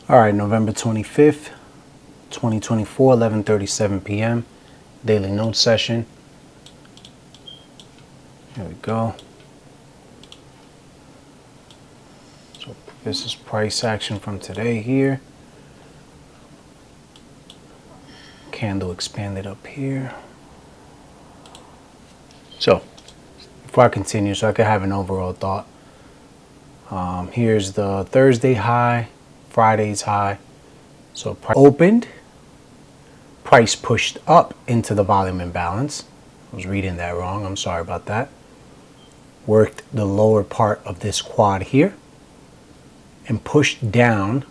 All right, November 25th, 2024, 11:37 p.m. Daily note session. Here we go. So this is price action from today here. Candle expanded up here. So before I continue, so I can have an overall thought. Here's the Thursday high, Friday's high. So price opened, price pushed up into the volume imbalance. I was reading that wrong. I'm sorry about that. Worked the lower part of this quad here and pushed down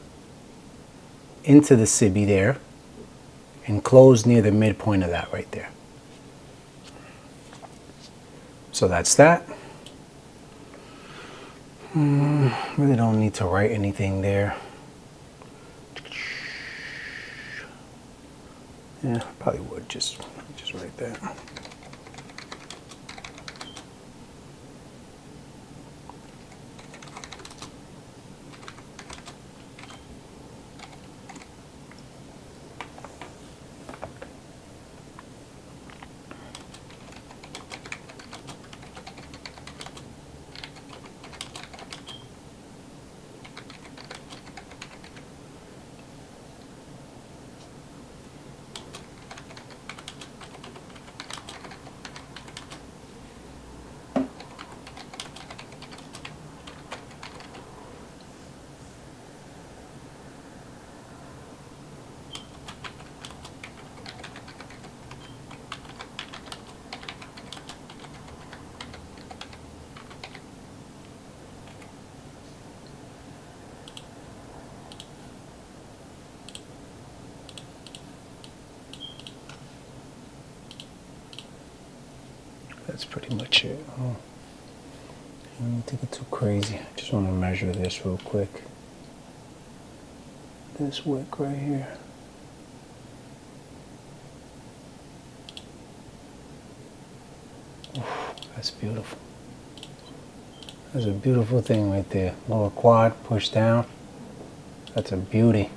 into the SIBI there and closed near the midpoint of that right there. So that's that. Really don't need to write anything there. Yeah, probably would just write that. That's pretty much it. Oh, I don't think it's too crazy. I just want to measure this real quick. This wick right here. Oof, that's beautiful. That's a beautiful thing right there. Lower quad, push down. That's a beauty.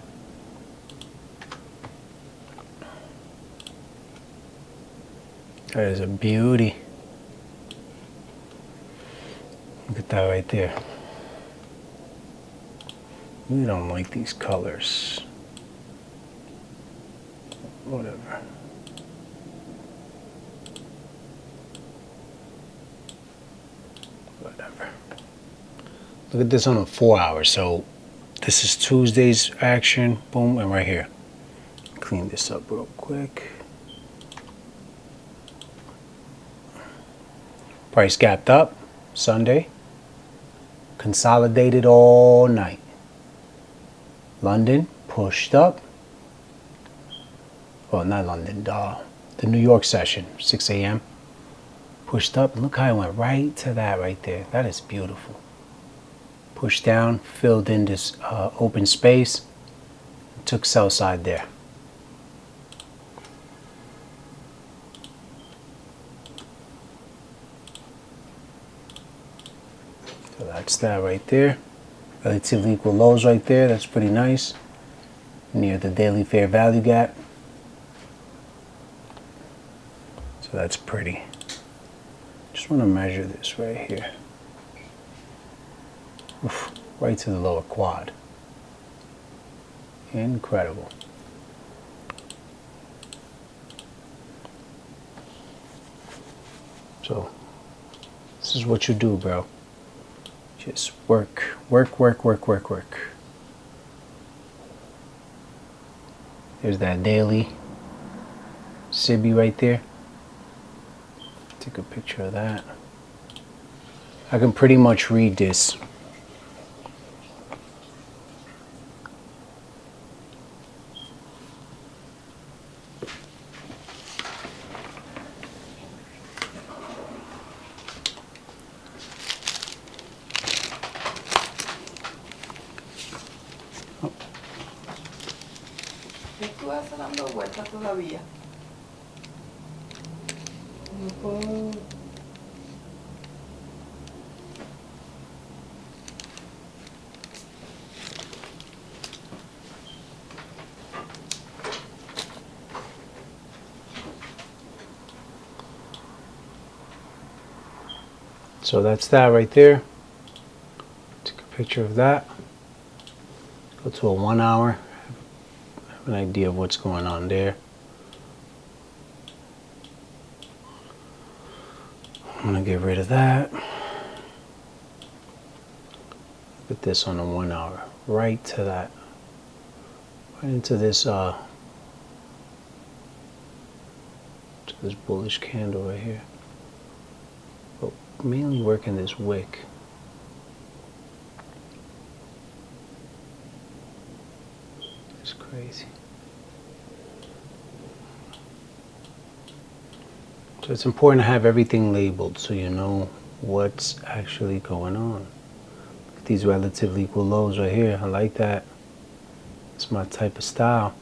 That is a beauty. Look at that right there. We don't like these colors. Whatever. Whatever. Look at this on a 4 hour. So this is Tuesday's action. Boom, and right here. Clean this up real quick. Price gapped up Sunday. Consolidated all night. London pushed up. Well, not London, the New York session, 6 a.m. Pushed up. Look how it went right to that right there. That is beautiful. Pushed down, filled in this open space, took sell side there. So that's that right there. Relatively equal lows right there. That's pretty nice. Near the daily fair value gap. So that's pretty. Just want to measure this right here. Oof, right to the lower quad. Incredible. So this is what you do, bro. Just work, work, work, work, work, work. There's that daily SIBI right there. Take a picture of that. I can pretty much read this. Tú vas dando vueltas todavía. No puedo. So that's that right there. Take a picture of that. Go to a 1 hour. Have an idea of what's going on there. I'm gonna get rid of that. Put this on the 1 hour. Right to that. Right into this this bullish candle right here. But mainly working this wick. It's crazy. So it's important to have everything labeled so you know what's actually going on. These relatively equal lows right here, I like that. It's my type of style.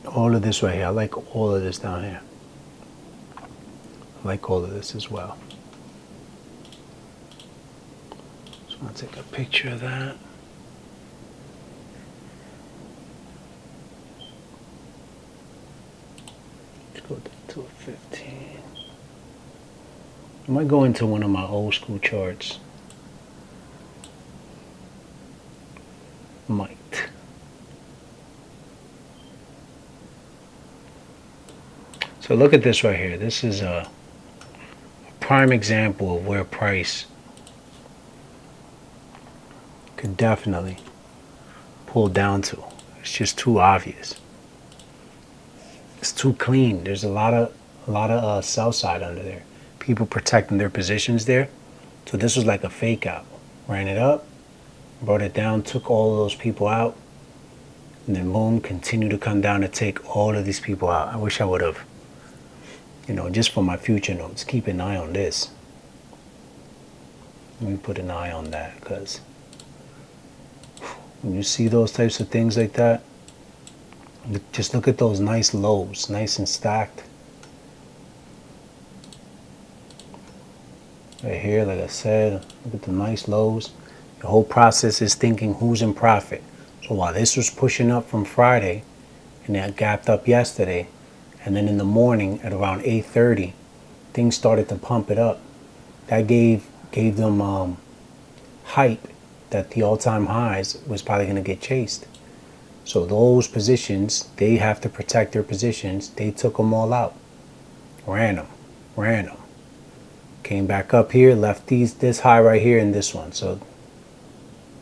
All of this right here, I like all of this down here. I like all of this as well. So I'll take a picture of that. Let's go to a 15. I might go into one of my old school charts. Might. So look at this right here. This is a prime example of where price could definitely pull down to. It's just too obvious. It's too clean. There's a lot of sell side under there. People protecting their positions there. So this was like a fake out. Ran it up, brought it down, took all of those people out, and then boom, continued to come down to take all of these people out. I wish I would have, just for my future notes, keep an eye on this. Let me put an eye on that, because when you see those types of things like that, just look at those nice lows, nice and stacked. Right here, like I said, look at the nice lows. The whole process is thinking who's in profit. So while this was pushing up from Friday, and that gapped up yesterday, and then in the morning at around 8:30, things started to pump it up. That gave them hype that the all-time highs was probably going to get chased. So those positions, they have to protect their positions. They took them all out, ran them. Came back up here, left this high right here and this one. So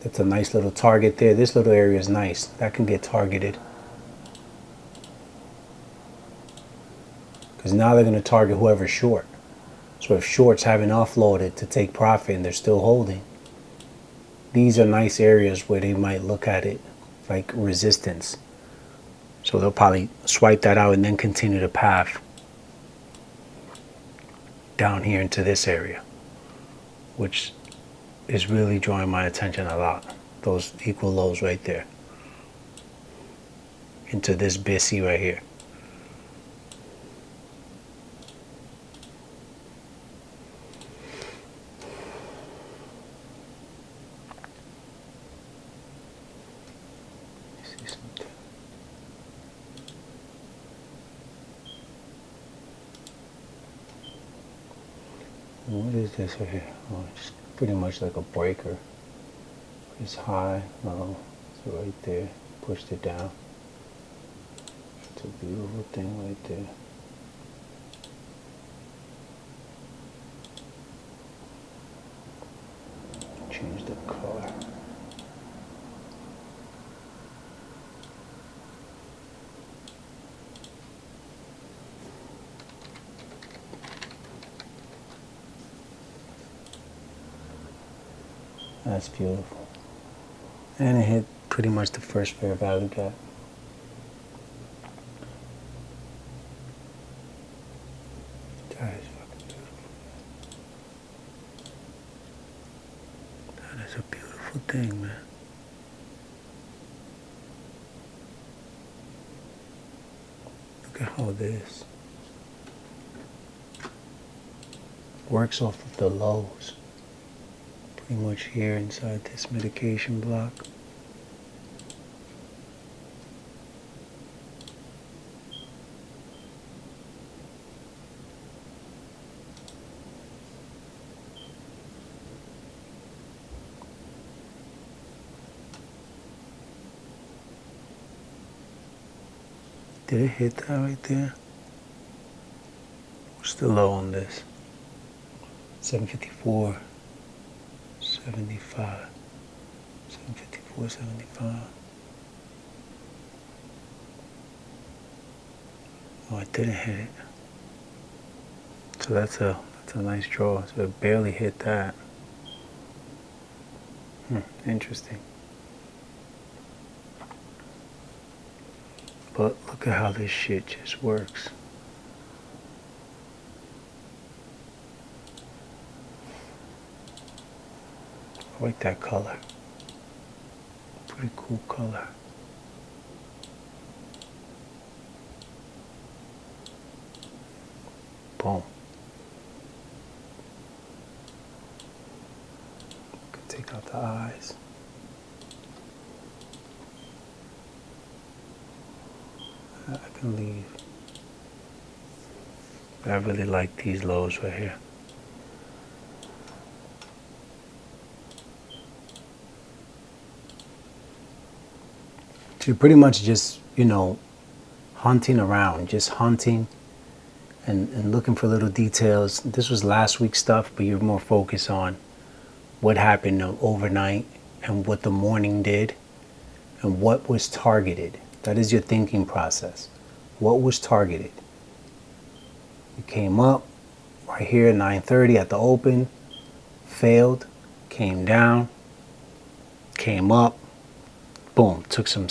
that's a nice little target there. This little area is nice. That can get targeted. Because now they're going to target whoever's short. So if shorts haven't offloaded to take profit and they're still holding, these are nice areas where they might look at it like resistance. So they'll probably swipe that out and then continue the path down here into this area, which is really drawing my attention a lot. Those equal lows right there. Into this BISI right here. What is this right here? Oh, it's pretty much like a breaker. It's high, low, so right there, pushed it down. It's a beautiful thing right there. Change the color. That's beautiful. And it hit pretty much the first fair value gap. That is fucking beautiful. That is a beautiful thing, man. Look at how this works off of the lows. Pretty much here inside this medication block. Did it hit that right there? We're still low on this. 754, 75, 754, 75. Oh, it didn't hit it. So that's a nice draw. So it barely hit that. Interesting. But look at how this shit just works. I like that color. Pretty cool color. Boom. Could take out the eyes. I can leave. But I really like these lows right here. So you're pretty much just, hunting around, just hunting and looking for little details. This was last week's stuff, but you're more focused on what happened overnight and what the morning did and what was targeted. That is your thinking process. What was targeted? You came up right here at 9:30 at the open, failed, came down, came up, boom, took some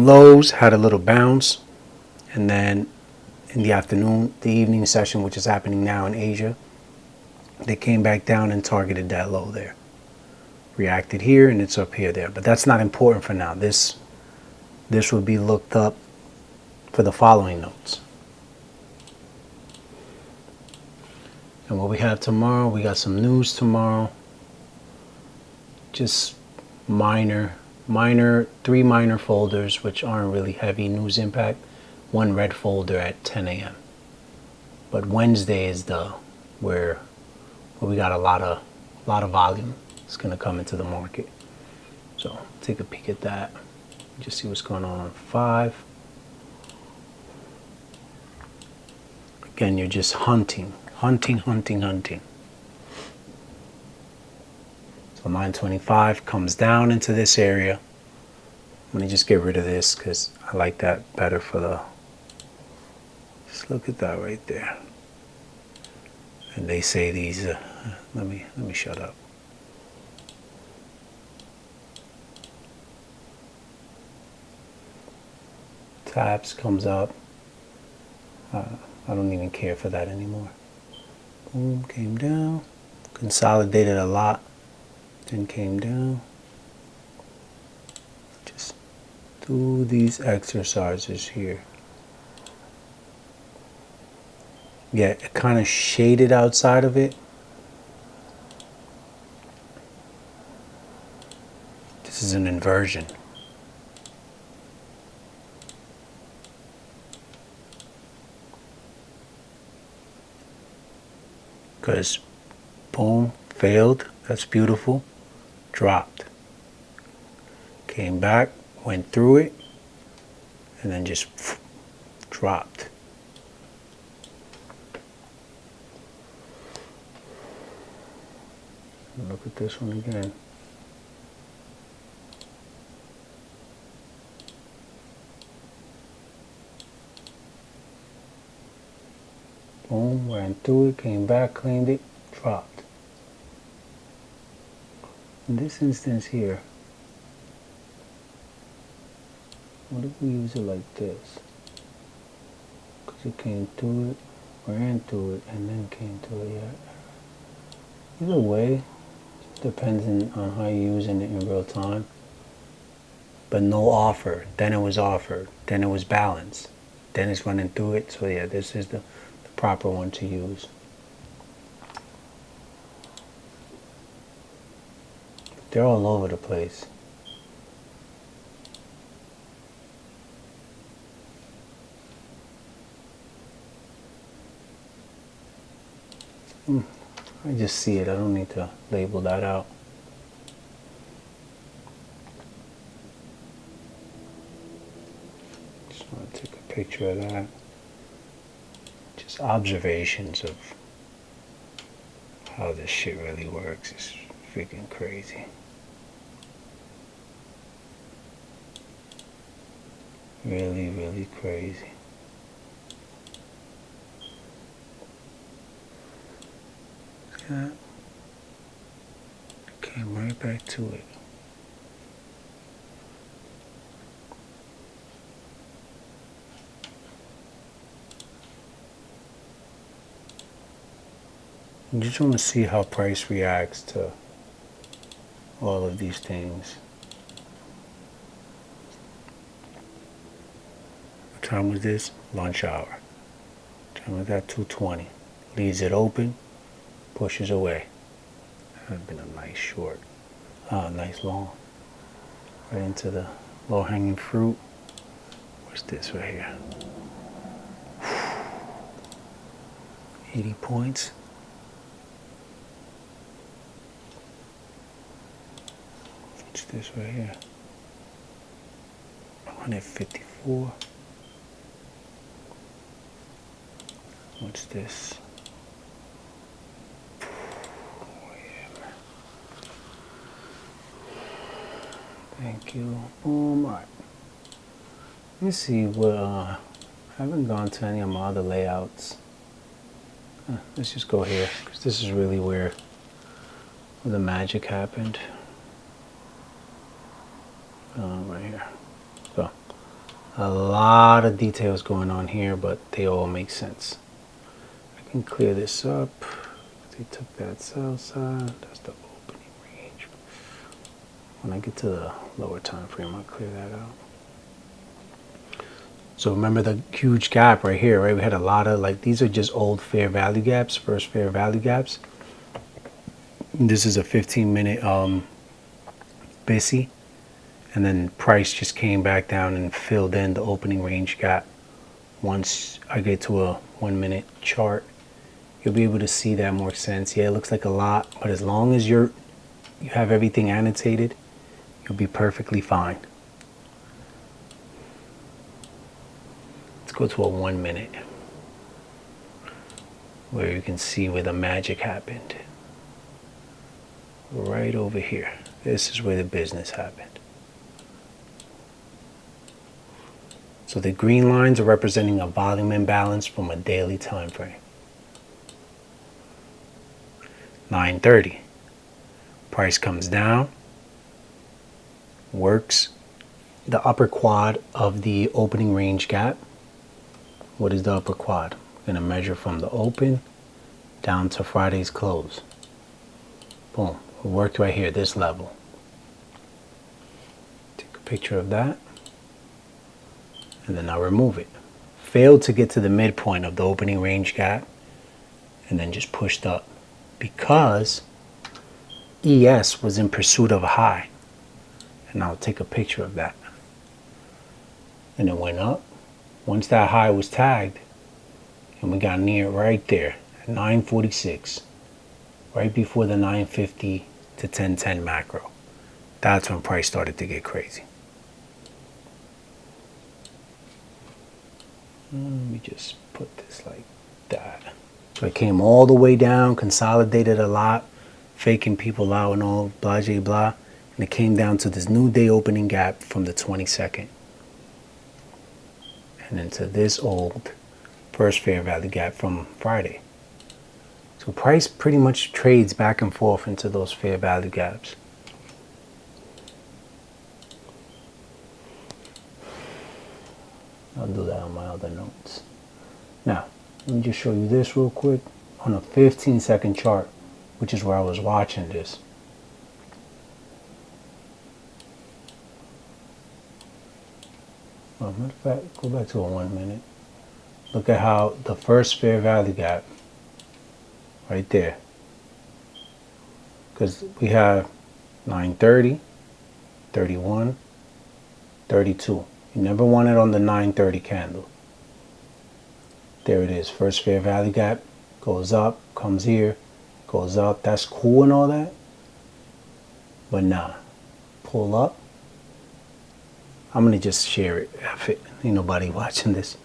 lows, had a little bounce, and then in the afternoon, the evening session, which is happening now in Asia, they came back down and targeted that low there. Reacted here, and it's up here there. But that's not important for now. This will be looked up for the following notes. And what we have tomorrow, we got some news tomorrow. Just three minor folders, which aren't really heavy news impact. One red folder at 10 a.m. But Wednesday is where we got a lot of volume. It's gonna come into the market. So take a peek at that. Just see what's going on 5. Again, you're just hunting. So 925 comes down into this area. Let me just get rid of this because I like that better for the. Just look at that right there. And they say these. Let me shut up. Taps comes up. I don't even care for that anymore. Boom, came down. Consolidated a lot. Then came down. Just do these exercises here. Yeah, it kind of shaded outside of it. This is an inversion. Because, boom, failed. That's beautiful. Dropped. Came back, went through it, and then just dropped. Look at this one again. Boom, ran through it, came back, cleaned it, dropped. In this instance here, what if we use it like this? Because it came through it, ran through it, and then came to it. Yeah. Either way, it depends on how you're using it in real time. But no offer, then it was offered, then it was balanced, then it's running through it. So yeah, this is the proper one to use. They're all over the place. I just see it. I don't need to label that out. Just want to take a picture of that. Just observations of how this shit really works. It's freaking crazy. Really, really crazy. See that? Came right back to it. You just want to see how price reacts to all of these things. What time was this? Lunch hour. What time was that? 2:20. Leaves it open, pushes away. That would have been a nice short. Nice long. Right into the low-hanging fruit. What's this right here? 80 points. What's this right here? 154. What's this? Thank you. Boom. All right. Let me see what. I haven't gone to any of my other layouts. Let's just go here because this is really where the magic happened. Right here. So a lot of details going on here, but they all make sense. I can clear this up. They took that sell side. That's the opening range. When I get to the lower time frame, I'll clear that out. So remember the huge gap right here, right? We had a lot of, like, these are just old fair value gaps, first fair value gaps. This is a 15-minute BISI. And then price just came back down and filled in the opening range gap. Once I get to a 1 minute chart, you'll be able to see that more sense. Yeah, it looks like a lot, but as long as you have everything annotated, you'll be perfectly fine. Let's go to a 1 minute where you can see where the magic happened. Right over here. This is where the business happened. So the green lines are representing a volume imbalance from a daily time frame. 9:30. Price comes down, works the upper quad of the opening range gap. What is the upper quad? We're going to measure from the open down to Friday's close. Boom. It worked right here, this level. Take a picture of that. And then I'll remove it. Failed to get to the midpoint of the opening range gap and then just pushed up because ES was in pursuit of a high. And I'll take a picture of that. And it went up. Once that high was tagged, and we got near right there at 946, right before the 950 to 1010 macro. That's when price started to get crazy. Let me just put this like that. So it came all the way down, consolidated a lot, faking people out and all, blah, blah, blah. And it came down to this new day opening gap from the 22nd. And into this old first fair value gap from Friday. So price pretty much trades back and forth into those fair value gaps. I'll do that on my other notes. Now, let me just show you this real quick on a 15-second chart, which is where I was watching this. Matter of fact, go back to a 1 minute. Look at how the first fair value gap, right there. Because we have 930, 31, 32. You never want it on the 930 candle. There it is. First fair value gap goes up, comes here, goes up. That's cool and all that. But nah. Pull up. I'm going to just share it. F it. Ain't nobody watching this.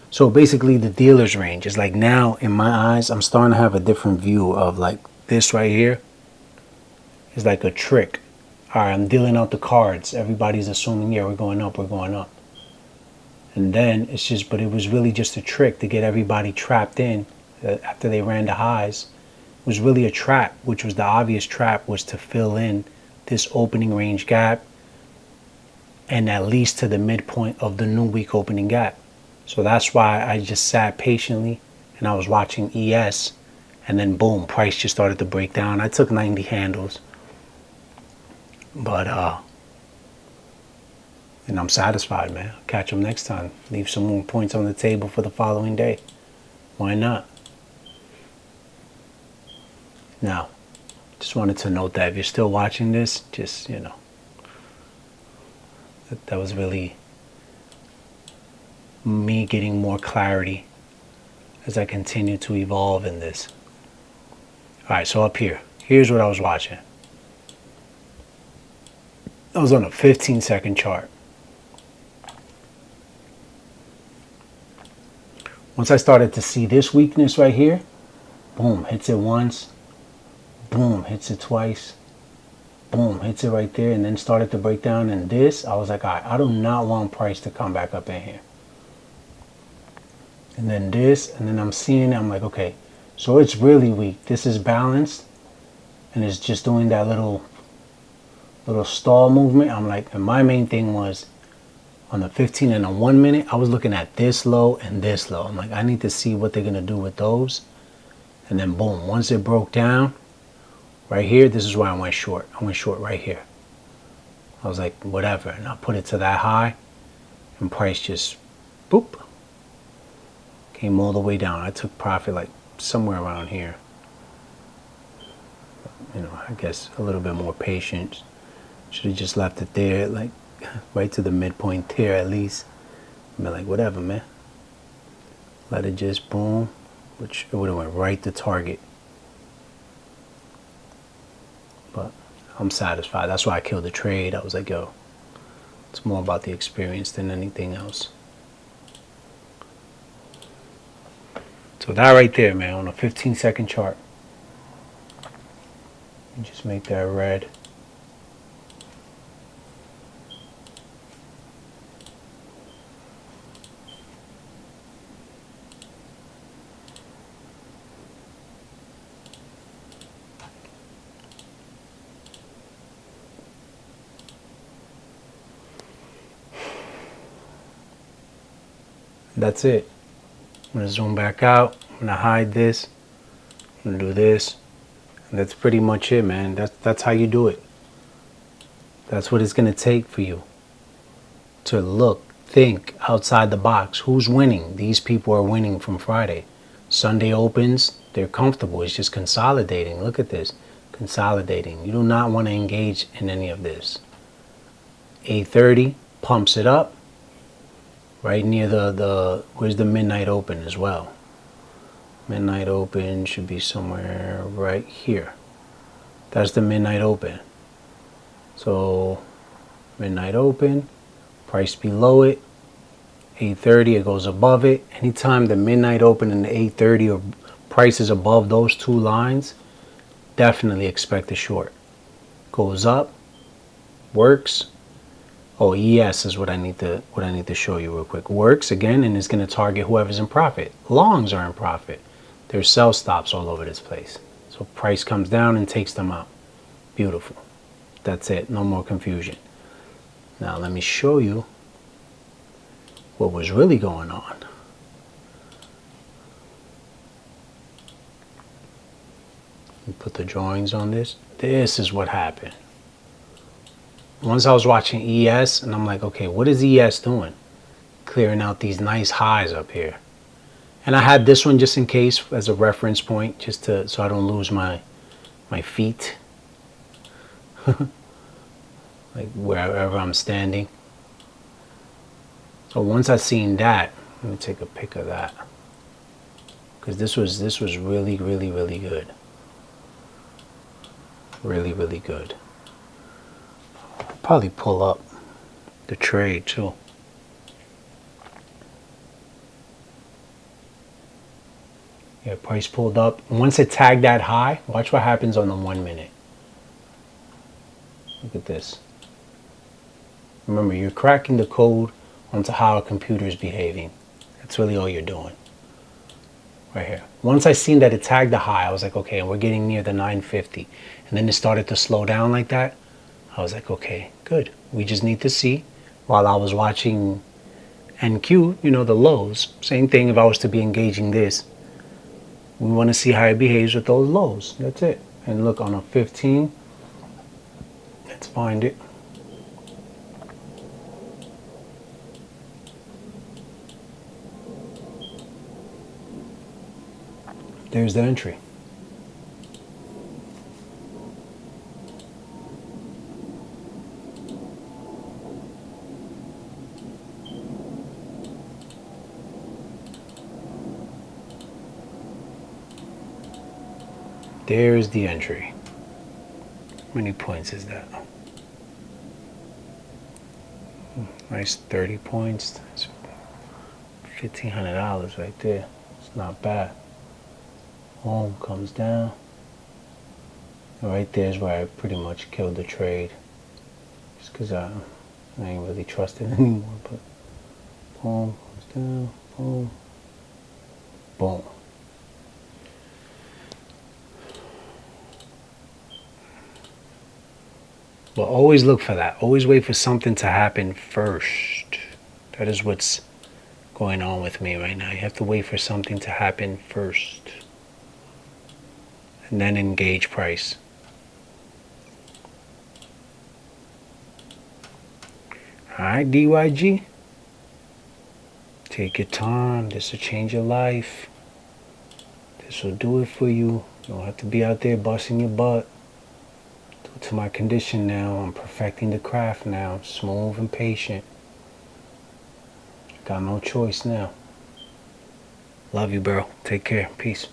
So basically the dealer's range is like, now in my eyes, I'm starting to have a different view of like this right here is like a trick. All right, I'm dealing out the cards. Everybody's assuming, yeah, we're going up, we're going up. And then it's just, but it was really just a trick to get everybody trapped in after they ran the highs. It was really a trap, which was the obvious trap, was to fill in this opening range gap and at least to the midpoint of the new week opening gap. So that's why I just sat patiently and I was watching ES, and then boom, price just started to break down. I took 90 handles, but and I'm satisfied, man. Catch them next time. Leave some more points on the table for the following day. Why not? Now, just wanted to note that if you're still watching this, just, you know, that was really me getting more clarity as I continue to evolve in this. All right, so up here, here's what I was watching. I was on a 15-second chart. Once I started to see this weakness right here, boom, hits it once, boom, hits it twice, boom, hits it right there, and then started to break down. And this, I was like, all right, I do not want price to come back up in here. And then this, and then I'm seeing it, I'm like, okay, so it's really weak. This is balanced, and it's just doing that little stall movement. I'm like, and my main thing was on the 15 and a 1 minute, I was looking at this low and this low. I'm like, I need to see what they're gonna do with those. And then boom, once it broke down right here, this is why I went short. I went short right here. I was like, whatever, and I put it to that high, and price just boop, came all the way down. I took profit like somewhere around here. You know, I guess a little bit more patience. Should have just left it there, like right to the midpoint there at least. I'd be like, whatever, man. Let it just boom, which it would have went right to target. But I'm satisfied. That's why I killed the trade. I was like, yo, it's more about the experience than anything else. So that right there, man, on a 15-second chart. You just make that red. That's it. I'm going to zoom back out. I'm going to hide this. I'm going to do this. And that's pretty much it, man. That's how you do it. That's what it's going to take for you to look, think outside the box. Who's winning? These people are winning from Friday. Sunday opens. They're comfortable. It's just consolidating. Look at this. Consolidating. You do not want to engage in any of this. 8:30 pumps it up. Right near the where's the midnight open as well. Midnight open should be somewhere right here. That's the midnight open. So midnight open, price below it, 8:30 it goes above it. Anytime the midnight open and the 8:30 or price is above those two lines, definitely expect a short. Goes up, works. Oh, ES is what I need to show you real quick. Works again, and it's going to target whoever's in profit. Longs are in profit. There's sell stops all over this place. So price comes down and takes them out. Beautiful. That's it. No more confusion. Now let me show you what was really going on. Let me put the drawings on this. This is what happened. Once I was watching ES, and I'm like, okay, what is ES doing? Clearing out these nice highs up here. And I had this one just in case as a reference point, just to so I don't lose my feet. Like wherever I'm standing. So once I seen that, let me take a pic of that. Because this was really, really, really good. Really, really good. Probably pull up the trade too. Yeah, price pulled up. Once it tagged that high, watch what happens on the 1 minute. Look at this. Remember, you're cracking the code onto how a computer is behaving. That's really all you're doing. Right here. Once I seen that it tagged the high, I was like, okay, we're getting near the 950. And then it started to slow down like that. I was like, okay, good. We just need to see. While I was watching NQ, you know, the lows. Same thing if I was to be engaging this. We want to see how it behaves with those lows. That's it. And look, on a 15, let's find it. There's the entry. There's the entry. How many points is that? Nice 30 points. That's $1,500 right there. It's not bad. Home comes down. And right there's where I pretty much killed the trade. Just because I ain't really trusting anymore. But boom, comes down, boom, boom. But always look for that. Always wait for something to happen first. That is what's going on with me right now. You have to wait for something to happen first. And then engage price. Alright, DYG. Take your time. This will change your life. This will do it for you. You don't have to be out there busting your butt. To my condition now. I'm perfecting the craft now. Smooth and patient. Got no choice now. Love you, bro. Take care. Peace.